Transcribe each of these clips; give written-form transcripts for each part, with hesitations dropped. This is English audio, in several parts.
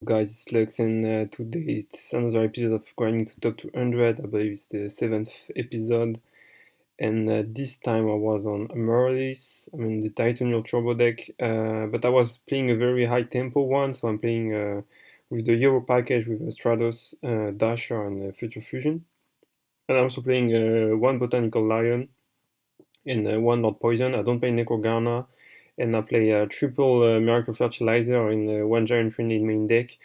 Guys, it's Lex, and today it's another episode of Grinding to Top 200. I believe it's the 7th episode, and this time I was on Amaryllis. I'm in the Tytannial Turbo deck, but I was playing a very high tempo one, so I'm playing with the Euro package with Stratos, Dasher, and Future Fusion. And I'm also playing one Botanical Lion and one Lord Poison. I don't play Necrogana, and I play triple Miracle Fertilizer in one Giant Friendly main deck.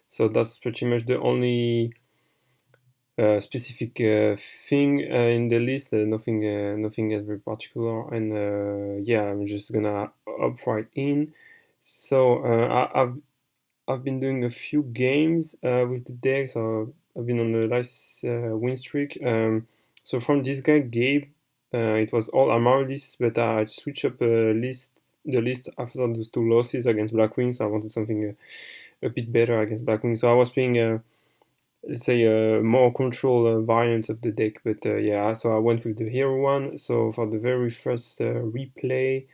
So that's pretty much the only specific thing in the list. Nothing as very particular. And yeah, I'm just gonna hop right in. So I've been doing a few games with the deck. So I've been on the last win streak. So from this guy Gabe, it was all Amaryllis, but I switched up the list after those two losses against Blackwing. So I wanted something a bit better against Blackwing. So I was playing, let's say, a more control variant of the deck. But yeah, so I went with the hero one. So for the very first replay,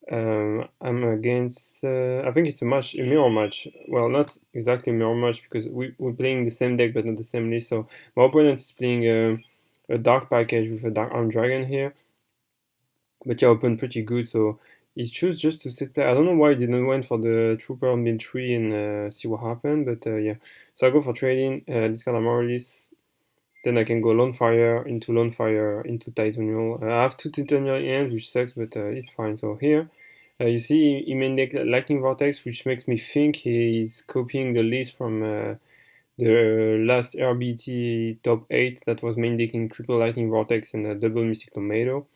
I'm against. I think it's a mirror match. Well, not exactly a mirror match because we're playing the same deck but not the same list. So my opponent is playing a dark package with a dark arm dragon here, but yeah, opened pretty good. So he chose just to set play. I don't know why he didn't went for the trooper on bin 3 and see what happened, but yeah. So I go for trading. Discard Amaryllis. Then I can go Lone Fire into Tytannial. I have two Tytannial hands, which sucks, but it's fine. So here, you see he made Lightning Vortex, which makes me think he's copying the list from the last RBT top 8 that was main decking triple Lightning Vortex and a double Mystic Tomato.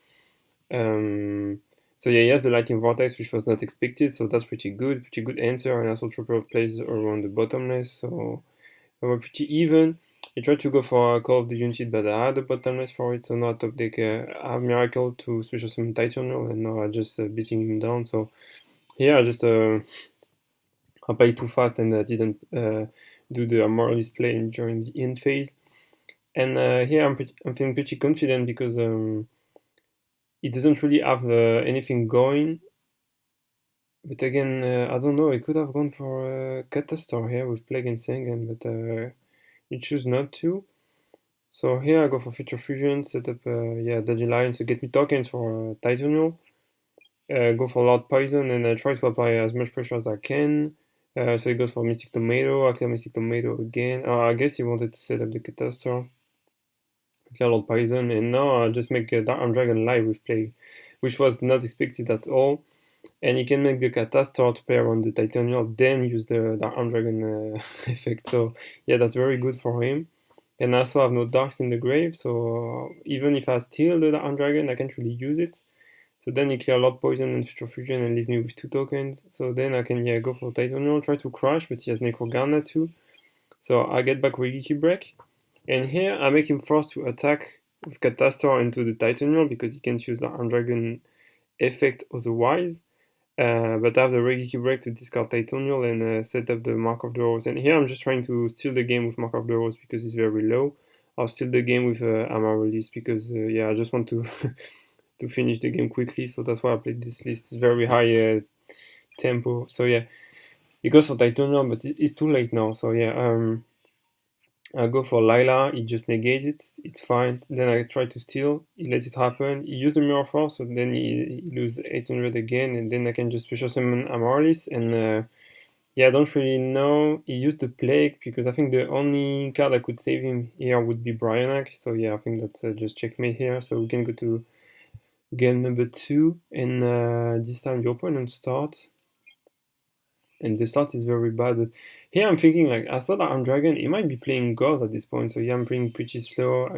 So yeah, he has the Lightning Vortex, which was not expected, so that's pretty good answer. And also Trooper plays around the bottomless, so they were pretty even. He tried to go for a Call of the Unit, but I had a bottomless for it, so now top deck I have Miracle to special summon Tytannial, and now I'm just beating him down. So here I played too fast and didn't do the Amaryllis play during the end phase. And here I'm feeling pretty confident because he doesn't really have anything going. But again, I don't know. He could have gone for Catastar here with Plague and Sangan, but he chose not to. So here I go for Future Fusion, set up yeah, Dodgy Lion to get me tokens for Tytannial. Go for Lord Poison and try to apply as much pressure as I can. So he goes for Mystic Tomato, I clear Mystic Tomato again. I guess he wanted to set up the Catastar. Clear Lord Poison, and now I just make Dark Arm Dragon live with Plague, which was not expected at all. And he can make the Catastar to play around the Tytannial, then use the Dark Arm Dragon effect. So yeah, that's very good for him. And I also have no darks in the grave, so even if I steal the Dark Dragon, I can't really use it. So then he clear Lord Poison and Future Fusion and leave me with 2 tokens. So then I can go for Tytannial, try to crash, but he has Necrogana too. So I get back Reality Break. And here I make him forced to attack with Catastar into the Tytannial because he can't use the Dragon effect otherwise. But I have the Reality Break to discard Tytannial and set up the Mark of the Rose. And here I'm just trying to steal the game with Mark of the Rose because it's very low. I'll steal the game with Amaryllis because yeah, I just want to to finish the game quickly. So that's why I played this list. It's very high tempo. So yeah, it goes for Tytannial, but it's too late now. So yeah, I go for Lila, he just negates it, it's fine. Then I try to steal, he let it happen. He used the Mirror Force, so then he lose 800 again, and then I can just special summon Amaryllis, and yeah, I don't really know. He used the Plague, because I think the only card that could save him here would be Bryonak, so yeah, I think that's just checkmate here, so we can go to game number 2, and this time the opponent starts. And the start is very bad. But here I'm thinking like I saw that on Dragon, he might be playing Gauss at this point. So yeah, I'm playing pretty slow.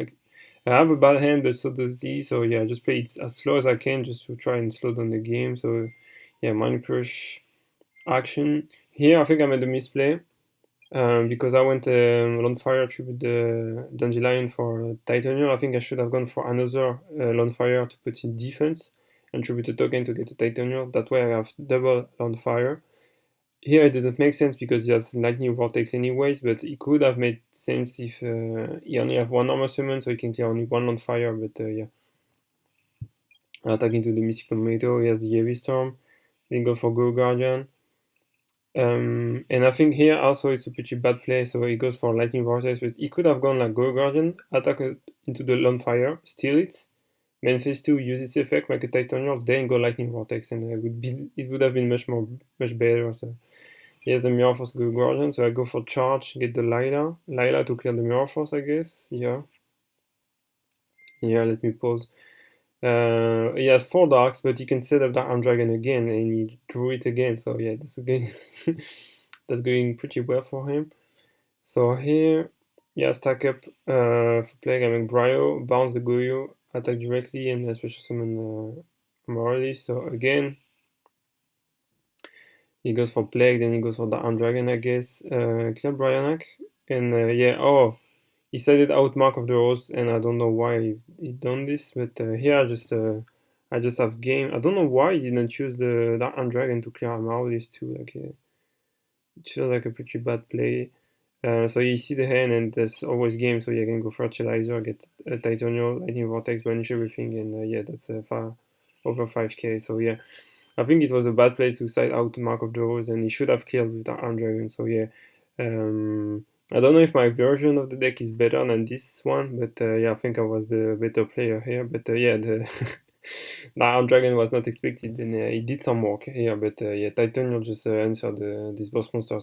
I have a bad hand, but so does he. So yeah, I just play it as slow as I can just to try and slow down the game. So yeah, Mind Crush action. Here I think I made a misplay because I went Lone Fire tribute the Dandelion for Tytannial. I think I should have gone for another Lone Fire to put in defense and tribute a token to get a Tytannial. That way I have double Lone Fire. Here it doesn't make sense because he has Lightning Vortex anyways, but it could have made sense if he only have one armor summon, so he can clear only one on fire, but yeah. Attack into the Mystic Tomato, he has the Heavy Storm, then go for Go Guardian. And I think here also it's a pretty bad play, so he goes for Lightning Vortex, but he could have gone like Go Guardian, attack into the Lone Fire, steal it, main phase 2, use its effect, make a Tytannial, then go Lightning Vortex, and it would have been much better. So he has the Mirror Force Go Guardian, so I go for charge, get the Lila to clear the Mirror Force, I guess. Yeah, let me pause. He has 4 darks, but he can set up Dark Arm Dragon again, and he drew it again. So yeah, that's going pretty well for him. So here, yeah, stack up for Plague, I make Bryo, bounce the Goyo, attack directly, and special summon Amaryllis. So again, he goes for Plague, then he goes for the Arm Dragon, I guess. Clear Bryonak, and yeah, oh, he said it out Mark of the Rose, and I don't know why he done this, but here I just have game. I don't know why he didn't choose the Dark Arm Dragon to clear Amaryllis too. Like it feels like a pretty bad play. So you see the hand, and there's always game, so you can go Fertilizer, get a Tytannial, Lightning Vortex, banish everything, and yeah, that's far over 5k. So yeah, I think it was a bad play to side out Mark of the Rose, and he should have killed with the Arm Dragon. So yeah, I don't know if my version of the deck is better than this one, but yeah, I think I was the better player here. But yeah, the Arm Dragon was not expected, and he did some work here. But yeah, Tytannial just answered this boss monster.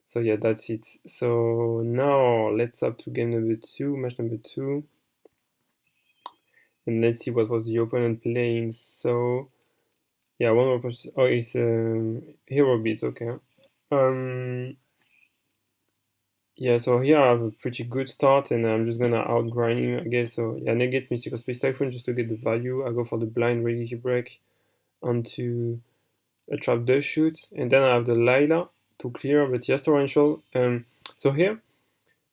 So yeah, that's it. So now let's up to game number 2, match number 2. And let's see what was the opponent playing. So yeah, one more person. Oh, it's Hero Beat, okay. Yeah, so here I have a pretty good start, and I'm just gonna outgrind him, I guess. So yeah, negate Mystical Space Typhoon just to get the value. I go for the blind Ready Break onto a Trap Dust Shoot, and then I have the Lila to clear, but he has Torrential. So here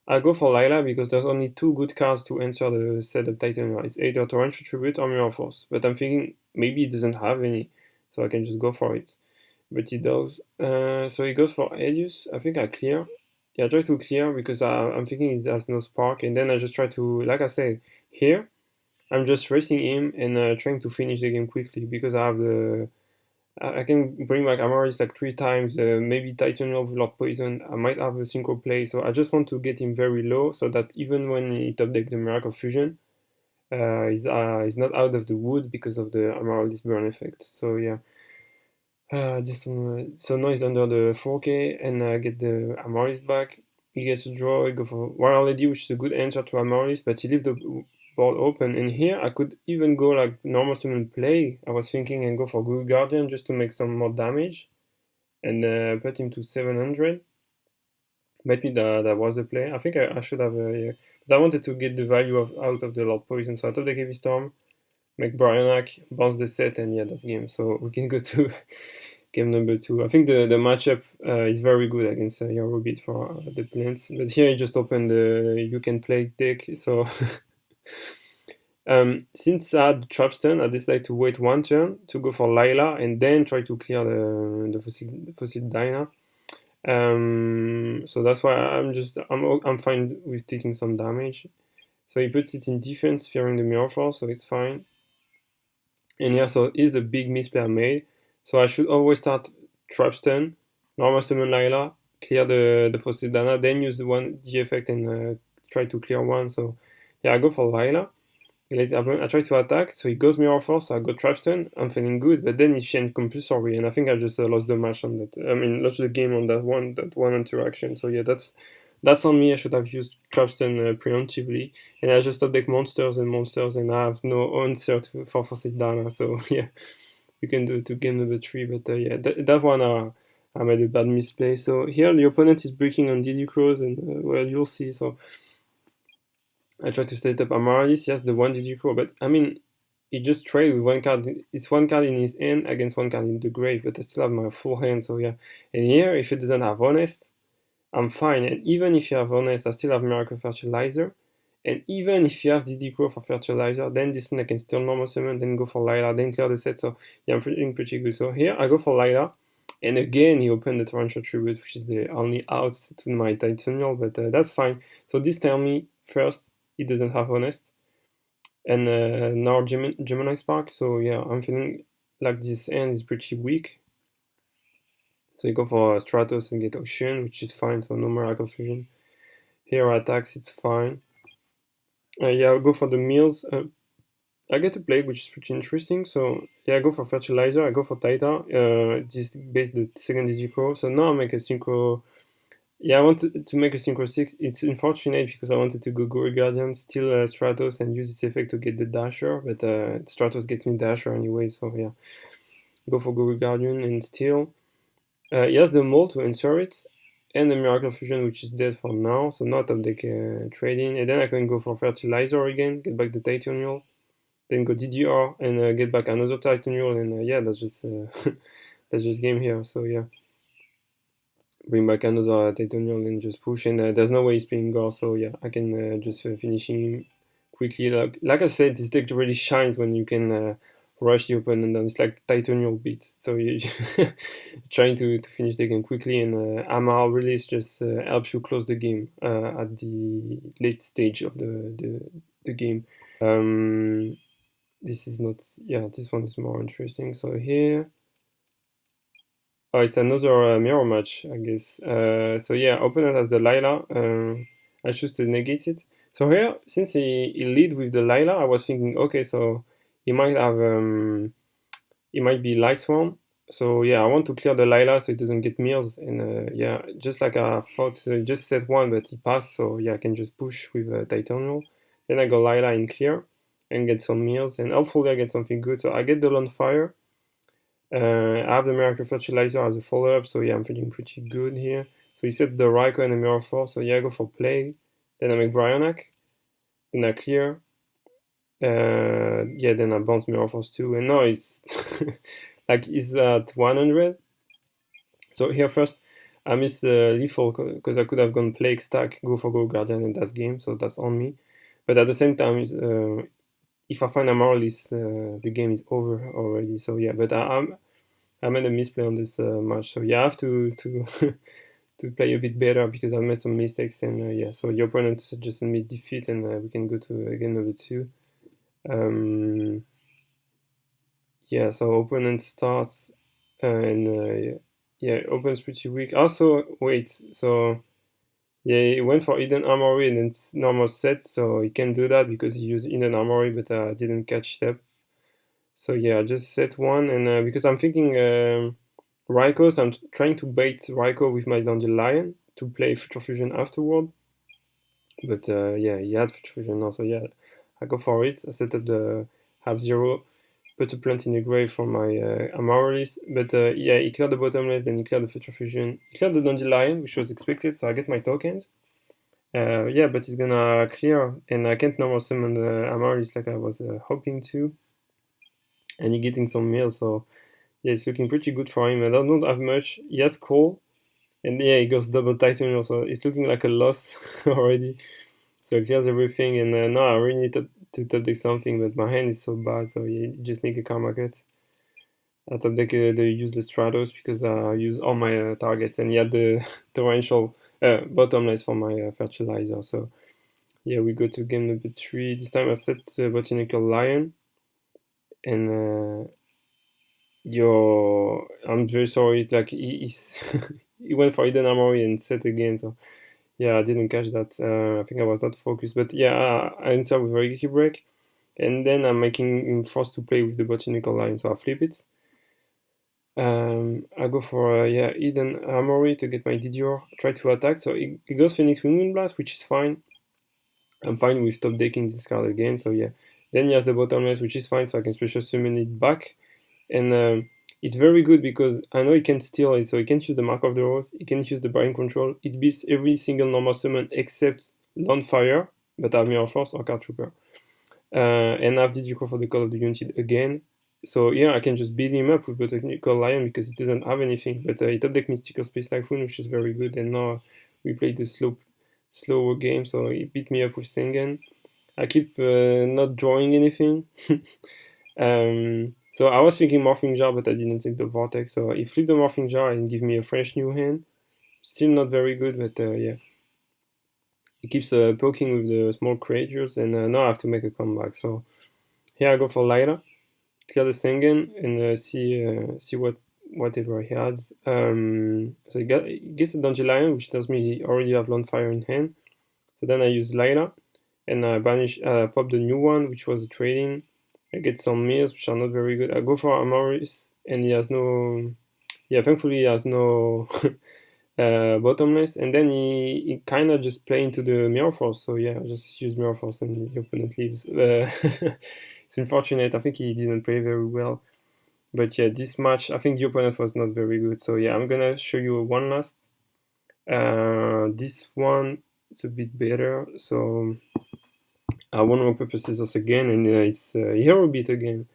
I go for Lila because there's only 2 good cards to answer the setup Titan. It's either Torrential Tribute or Mirror Force, but I'm thinking maybe he doesn't have any, so I can just go for it. But he does. So he goes for Helios. I think I clear. Yeah, I try to clear because I'm thinking he has no spark, and then I just try to, like I said, here I'm just racing him and trying to finish the game quickly because I have the I can bring back Amaryllis like 3 times, maybe Tytannial with Lord Poison. I might have a synchro play, so I just want to get him very low so that even when he top deck the Miracle Fusion, he's not out of the wood because of the Amaryllis burn effect. So yeah, so now he's under the 4k, and I get the Amaryllis back. He gets a draw, he go for Warrior Lady, which is a good answer to Amaryllis, but he leaves the board open, and here I could even go like normal summon play. I was thinking and go for Good Guardian just to make some more damage, and put him to 700. Maybe that was the play. I think I should have, yeah. But I wanted to get the value out of the Lord Poison, so I thought the Heavy Storm, make Bryonak, bounce the set, and yeah, that's game. So we can go to game number 2. I think the matchup is very good against Yarobit for the plants, but here I just opened the You Can Play deck, so since I had Trapstone, I decided to wait 1 turn to go for Lila and then try to clear the Fossil Dyna. So that's why I'm fine with taking some damage. So he puts it in defense, fearing the Mirror Force, so it's fine. And yeah, so here's the big misplay I made. So I should always start Trapstone, normal summon Lila, clear the Fossil Dana, then use the effect and try to clear 1. So yeah, I go for Lila. I try to attack, so he goes Mirror Force, so I go Trapstone, I'm feeling good, but then he changed Compulsory, and I think I just lost the match on that. I mean, lost the game on that one interaction. So yeah, that's on me. I should have used Trapstone preemptively, and I just update monsters, and I have no answer for Fossil Dana. So yeah, we can do to game number 3, but yeah, that one I made a bad misplay. So here the opponent is breaking on DD Crows, and well, you'll see. So I try to set up Amaryllis, yes, the 1 DG Crow, but I mean, he just trade with 1 card. It's 1 card in his hand against 1 card in the grave, but I still have my full hand, so yeah. And here, if it doesn't have Honest, I'm fine. And even if you have Honest, I still have Miracle Fertilizer. And even if you have DD Crow for Fertilizer, then this one I can still normal summon, then go for Lila, then clear the set. So yeah, I'm feeling pretty good. So here, I go for Lila. And again, he opened the Torrential Tribute, which is the only out to my Tytannial, but that's fine. So this tell me, first, he doesn't have Honest, and now Gemini Spark. So yeah, I'm feeling like this hand is pretty weak. So you go for Stratos and get Ocean, which is fine, so no Miracle Fusion. Here attacks, it's fine. Yeah, I'll go for the meals. I get a plate, which is pretty interesting. So yeah, I go for Fertilizer, I go for Titan. Just base the second Digicro. So now I make a Synchro. Yeah, I wanted to make a Synchro 6. It's unfortunate because I wanted to go Gory Guardian, steal Stratos, and use its effect to get the Dasher, but Stratos gets me Dasher anyway, so yeah. Go for Gory Guardian and steal. He has the Mold to answer it, and the Miracle Fusion, which is dead for now, so not top deck trading. And then I can go for Fertilizer again, get back the Tytannial, then go DDR and get back another Tytannial, and yeah, that's just that's just game here. So yeah, bring back another Tytannial and just push. And there's no way he's playing Gore, so yeah, I can just finish him quickly. Like I said, this deck really shines when you can rush the opponent, and it's like Tytannial beats. So you trying to finish the game quickly, and Amaryllis just helps you close the game at the late stage of the game. This is not, yeah, this one is more interesting. So here, oh, it's another mirror match, I guess. So yeah, opponent has the Lila. I choose to negate it. So here, since he lead with the Lila, I was thinking, okay, so he might have, he might be Light Swarm. So yeah, I want to clear the Lila so it doesn't get mirrors. And yeah, just like I thought, so just set one, but he passed. So yeah, I can just push with Tytannial. Then I go Lila in clear and get some mirrors. And hopefully I get something good. So I get the Lone Fire. I have the Miracle Fertilizer as a follow-up, so yeah, I'm feeling pretty good here. So he set the Raikou and the Mirror Force, so yeah, I go for Plague. Then I make Bryonac. Then I clear. Yeah, then I bounce Mirror Force too. And now it's like he's at 100. So here first, I miss Lethal because I could have gone Plague stack, go for Go Guardian, and that's game, so that's on me. But at the same time, if I find Amaryllis, the game is over already. So yeah, but I made a misplay on this match, so yeah, I have to to play a bit better because I made some mistakes, and yeah, so the opponent just made defeat, and we can go to game number 2. Yeah, so opponent starts, and yeah, opponent's pretty weak. Also, wait, so yeah, he went for Hidden Armory and it's normal set, so he can do that because he used Hidden Armory, but I didn't catch that. So yeah, I just set one, and because I'm thinking Raikou, so I'm trying to bait Raikou with my Dandelion to play Future Fusion afterward. But yeah, he had Future Fusion now, so yeah, I go for it. I set up the Half Zero, put a plant in the grave for my Amaryllis. But yeah, he cleared the bottomless, then he cleared the Future Fusion. He cleared the Dandelion, which was expected, so I get my tokens. Yeah, but he's gonna clear, and I can't normal summon the Amaryllis like I was hoping to. And he getting some meals, so yeah, it's looking pretty good for him. And I don't have much. He has Call, and yeah, he goes double Titan, so it's looking like a loss already. So it clears everything, and now I really need to top deck something, but my hand is so bad, so yeah, you just need a Karma Cut. I top deck the useless Stratos because I use all my targets, and yeah, the torrential bottomless for my fertilizer. So yeah, we go to game number 3. This time I set Botanical Lion, and I'm very sorry. Like he's he went for Hidden Armory and set again. So yeah, I didn't catch that. I think I was not focused. But yeah, I answer with Regeki Break, and then I'm making him forced to play with the Botanical Line. So I flip it. I go for yeah Hidden Armory to get my DDR. Try to attack. So it goes Phoenix Wind Blast, which is fine. I'm fine with top decking this card again. So yeah, then he has the Bottomless, which is fine. So I can special summon it back. And it's very good because I know he can steal it, so he can't use the Mark of the Rose, he can't use the Brain Control, it beats every single normal summon except Lone Fire, but I have Mirror Force or Card Trooper. And I have Digicro for the Call of the United again. So yeah, I can just beat him up with Botanical Lion because he doesn't have anything, but he top deck Mystical Space Typhoon, which is very good, and now we play the slower game, so he beat me up with Sengen. I keep not drawing anything. So I was thinking Morphing Jar, but I didn't take the Vortex. So he flipped the Morphing Jar and give me a fresh new hand. Still not very good, but yeah. He keeps poking with the small creatures, and now I have to make a comeback. So here I go for Lyra, clear the Sengen, and see what whatever he has. So he gets a Dandelion, which tells me he already have Fire in hand. So then I use Lila, and I pop the new one, which was a trading. I get some mirrors, which are not very good. I go for Amaryllis, and he has no... Yeah, thankfully he has no bottomless, and then he kind of just play into the Mirror Force. So yeah, I just use Mirror Force, and the opponent leaves. It's unfortunate. I think he didn't play very well. But yeah, this match, I think the opponent was not very good. So yeah, I'm gonna show you one last. This one is a bit better. So I won rock paper scissors again, and it's hero beat again.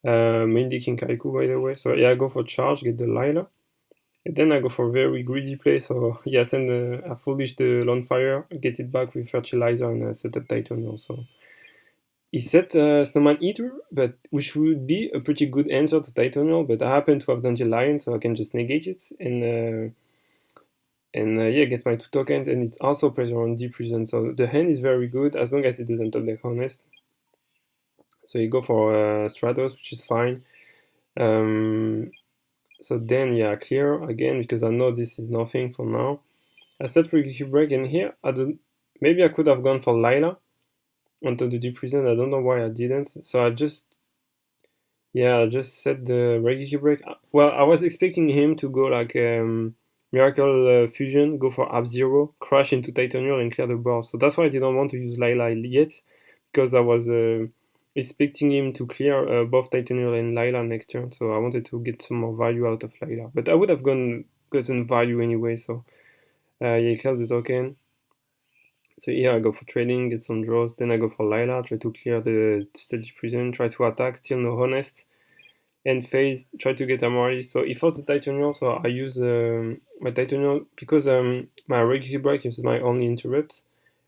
Main decking Kaiku, by the way. So yeah, I go for charge, get the Lila. And then I go for very greedy play. So yeah, I foolish the Fire, get it back with fertilizer, and set up Tytannial. So he set Snowman Eater, but which would be a pretty good answer to Tytannial, but I happen to have Dandelion, so I can just negate it and yeah, get my 2 tokens, and it's also pressure on deep prison. So the hand is very good as long as it doesn't top deck honest. So you go for Stratos, which is fine. So then yeah, clear again because I know this is nothing for now. I set Reggie Break, and here maybe I could have gone for Lila onto the deep prison. I don't know why I didn't. So I just set the Reggie Break. Well, I was expecting him to go like Miracle Fusion, go for Ab-Zero, crash into Tytannial and clear the board. So that's why I didn't want to use Lila yet, because I was expecting him to clear both Tytannial and Lila next turn. So I wanted to get some more value out of Lila. But I would have gotten value anyway, so yeah, he cleared the token. So here I go for trading, get some draws, then I go for Lila, try to clear the steady prison, try to attack, still no honest, and phase, try to get Amaryllis. So he forced the Tytannial, so I use my Tytannial, because my regular break is my only interrupt,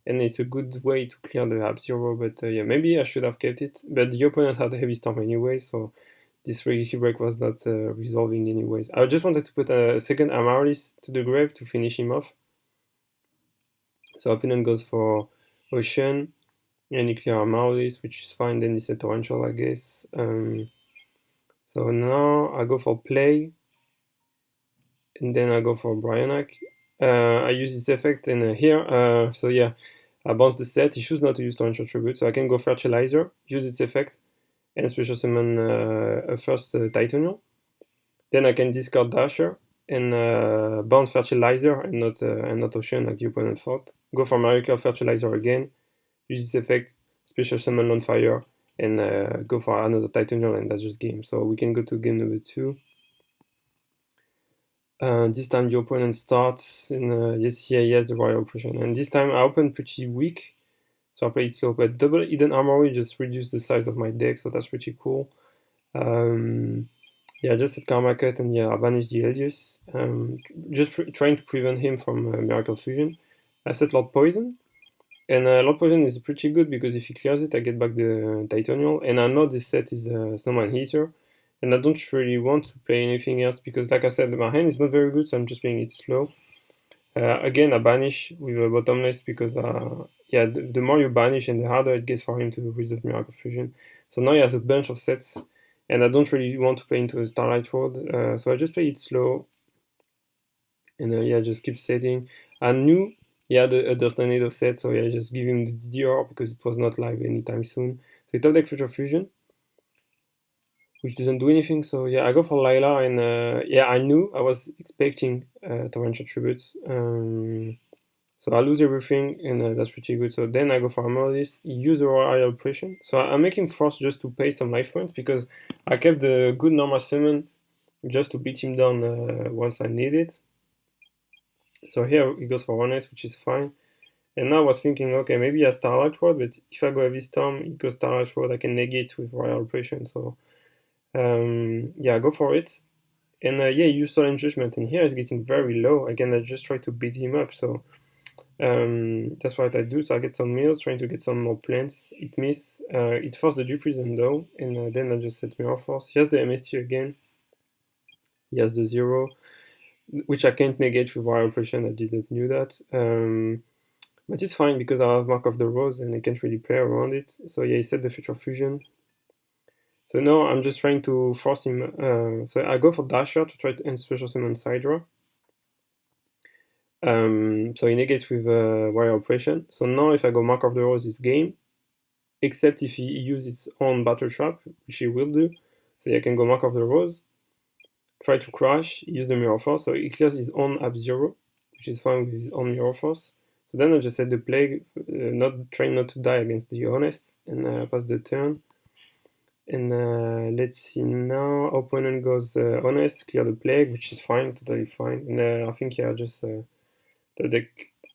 and it's a good way to clear the Ab-Zero, but yeah, maybe I should have kept it, but the opponent had a heavy storm anyway, so this regular break was not resolving anyways. I just wanted to put a second Amaryllis to the grave to finish him off. So opponent goes for Ocean, and he clear Amaryllis, which is fine, then he said Torrential, I guess. So now I go for Play, and then I go for Bryonac. I use this effect, and here, so yeah, I bounce the set. He chooses not to use Torrential Tribute, so I can go Fertilizer, use its effect, and special summon a first Tytannial. Then I can discard Dasher, and bounce Fertilizer, and not Ocean like the opponent thought. Go for Miracle Fertilizer again, use this effect, special summon on fire, and go for another Tytannial, and that's just game. So we can go to game number 2. This time the opponent starts, and yes, he has the Royal Oppression. And this time I opened pretty weak, so I played slow. But double Hidden Armory just reduced the size of my deck, so that's pretty cool. Yeah, just set Karma Cut, and yeah, I banished the Elias. Just trying to prevent him from Miracle Fusion. I set Lord Poison, and Lord Poison is pretty good because if he clears it, I get back the Tytannial, and I know this set is Snowman Heater, and I don't really want to play anything else because, like I said, my hand is not very good, so I'm just playing it slow. Again, I banish with a bottomless because, yeah, the more you banish and the harder it gets for him to resolve Miracle Fusion. So now he has a bunch of sets, and I don't really want to play into a Starlight Road, so I just play it slow, and yeah, just keep setting. I knew he had a Tornado set, so yeah, just give him the DDR because it was not live anytime soon. So he top deck Future Fusion, which doesn't do anything. So yeah, I go for Lila, and yeah, I knew I was expecting Torrential Tributes. So I lose everything, and that's pretty good. So then I go for Amaryllis, use the Royal Oppression. So I'm making force just to pay some life points because I kept the good normal summon just to beat him down once I need it. So here he goes for 1x, which is fine. And now I was thinking, okay, maybe a Starlight Road, but if I go Heavy Storm, he goes Starlight Road, I can negate with Royal Oppression. So yeah, go for it. And yeah, use Solemn Judgment, and here it's getting very low. Again, I just try to beat him up, so that's what I do. So I get some meals, trying to get some more plants. It miss. It forced the Deep Prison though, and then I just set Mirror Force. He has the MST again. He has the 0, which I can't negate with Royal Oppression. I didn't knew that. But it's fine because I have Mark of the Rose and I can't really play around it. So yeah, he set the Future Fusion. So now I'm just trying to force him. So I go for Dasher to try to end special summon Sidra. So he negates with Warrior Oppression. So now if I go Mark of the Rose, it's game. Except if he uses its own Battle Trap, which he will do. So I can go Mark of the Rose, try to crash, use the Mirror Force. So he clears his own Ab Zero, which is fine with his own Mirror Force. So then I just set the Plague, trying not to die against the Honest, and pass the turn. And let's see now. Opponent goes Honest, clear the Plague, which is fine, totally fine. And I think, yeah, just the deck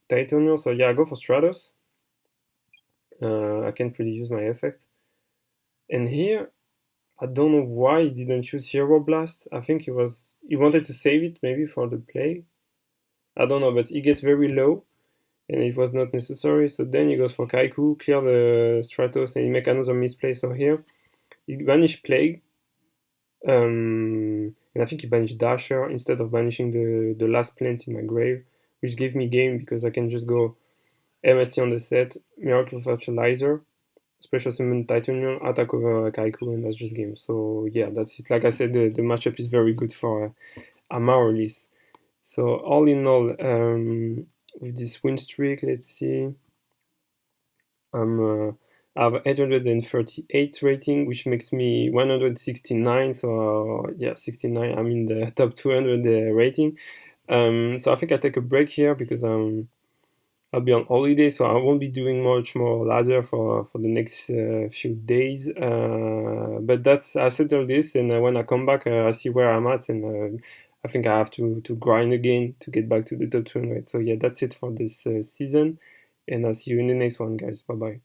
Tytannial. So yeah, I go for Stratos. I can't really use my effect. And here, I don't know why he didn't choose Hero Blast. I think he wanted to save it maybe for the play. I don't know, but he gets very low, and it was not necessary. So then he goes for Kaiku, clear the Stratos, and he make another misplay. So here, he banished Plague, and I think he banished Dasher instead of banishing the last plant in my grave, which gave me game because I can just go MST on the set, Miracle Fertilizer, special summon Tytannial, attack over Kaiku, and that's just game. So yeah, that's it. Like I said, the matchup is very good for Amaryllis. So all in all, with this win streak, let's see, I have 838 rating, which makes me 169. So yeah, 69. I'm in the top 200 rating. So I think I take a break here because I'll be on holiday, so I won't be doing much more ladder for the next few days. But I settle this, and when I come back, I see where I'm at, and I think I have to grind again to get back to the top 200. So yeah, that's it for this season, and I'll see you in the next one, guys. Bye bye.